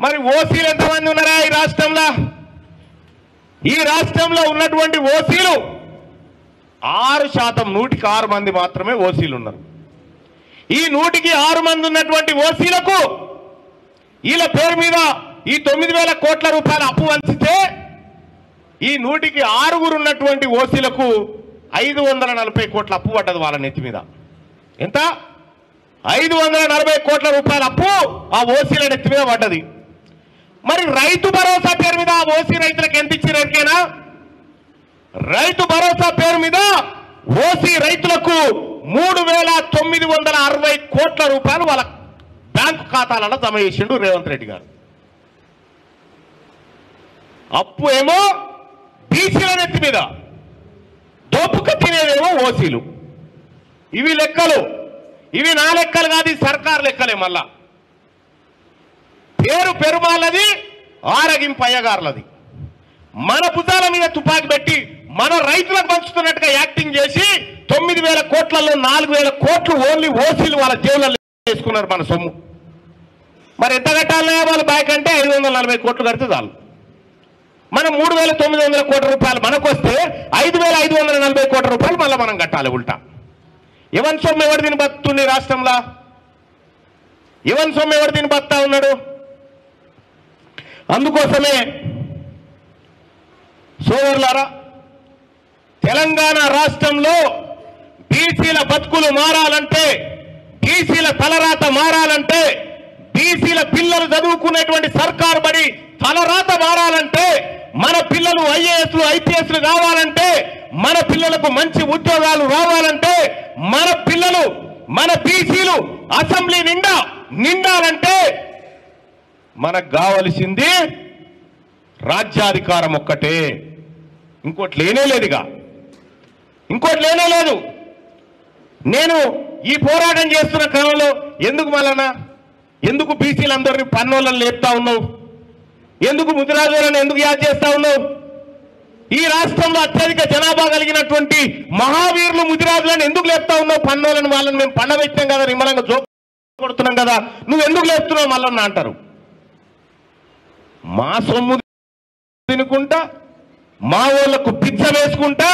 మరి ఓసీలు ఎంతమంది ఉన్నారా ఈ రాష్ట్రంలో? ఈ రాష్ట్రంలో ఉన్నటువంటి ఓసీలు 6%, 100కి 6 మంది మాత్రమే ఓసీలు ఉన్నారు. ఈ 100కి 6 మంది ఉన్నటువంటి ఓసీలకు వీళ్ళ పేరు మీద ఈ 9,000 కోట్ల రూపాయల అప్పు వంచితే ఈ 100కి 6 ఉన్నటువంటి ఓసీలకు 540 కోట్ల అప్పు పడ్డది వాళ్ళ నెత్తి మీద. ఎంత? 540 కోట్ల రూపాయల అప్పు ఆ ఓసీల నెత్తి మీద పడ్డది. మరి రైతు భరోసా పేరు మీద ఆ ఓసీ రైతులకు ఎంత ఇచ్చారు ఎరికేనా? రైతు భరోసా పేరు మీద ఓసీ రైతులకు 3,960 కోట్ల రూపాయలు వాళ్ళ బ్యాంకు ఖాతాలలో జమ చేసిండు రేవంత్ రెడ్డి గారు. అప్పు ఏమో బీసీల నెత్తి మీద, దోపుక తినేదేమో ఓసీలు. ఇవి లెక్కలు, ఇవి నా లెక్కలు కాదు, సర్కార్ లెక్కలే. మళ్ళా పేరు పెరుమాలది, ఆరగింపు అయ్యగారులది. మన భుజాల మీద తుపాకి పెట్టి మన రైతులకు పంచుతున్నట్టుగా యాక్టింగ్ చేసి 9,000 కోట్లలో 4,000 కోట్లు ఓన్లీ ఓసీలు వాళ్ళ జేబులలో వేసుకున్నారు మన సొమ్ము. మరి ఎంత కట్టాలనే వాళ్ళ బ్యాంక్ అంటే 540 కోట్లు కడితే చాలు. మనం 3,900 కోట్ల రూపాయలు మనకు వస్తే 5,540 కోట్ల రూపాయలు మళ్ళీ మనం కట్టాలి ఉల్టా. ఎవరి సొమ్ము ఎవరు దీన్ని బతుకుతుంది రాష్ట్రంలో? ఎవరి సొమ్ము ఎవరు దీన్ని బతుకుతా ఉన్నాడు? అందుకోసమే సోదరులారా, తెలంగాణ రాష్ట్రంలో బీసీల బతుకులు మారాలంటే, బీసీల తలరాత మారాలంటే, బీసీల పిల్లలు చదువుకునేటువంటి సర్కారు బడి తలరాత మారాలంటే, మన పిల్లలు ఐఏఎస్లు ఐపీఎస్లు కావాలంటే, మన పిల్లలకు మంచి ఉద్యోగాలు రావాలంటే, మన పిల్లలు మన బీసీలు అసెంబ్లీ నిండాలంటే మనకు కావలసింది రాజ్యాధికారం ఒక్కటే. ఇంకోటి లేనే లేదుగా, ఇంకోటి లేనే లేదు. నేను ఈ పోరాటం చేస్తున్న క్రమంలో ఎందుకు బీసీలందరినీ పన్నోళ్ళని లేపుతా ఉన్నావు? ఎందుకు ముదిరాజులను ఎందుకు యాద్ చేస్తా ఉన్నావు? ఈ రాష్ట్రంలో అత్యధిక జనాభా కలిగినటువంటి మహావీరులు ముదిరాజులను ఎందుకు లేపుతా ఉన్నావు? పన్నోళ్ళని వాళ్ళని మేము పండబెట్టాం కదా, నిమ్మలంగా జోక్ కొడుతున్నాం కదా, నువ్వు ఎందుకు లేపుతున్నావు మళ్ళీ అంటారు. మా సొమ్ము తినుకుంటా, మా ఊళ్ళకు పిచ్చ వేసుకుంటా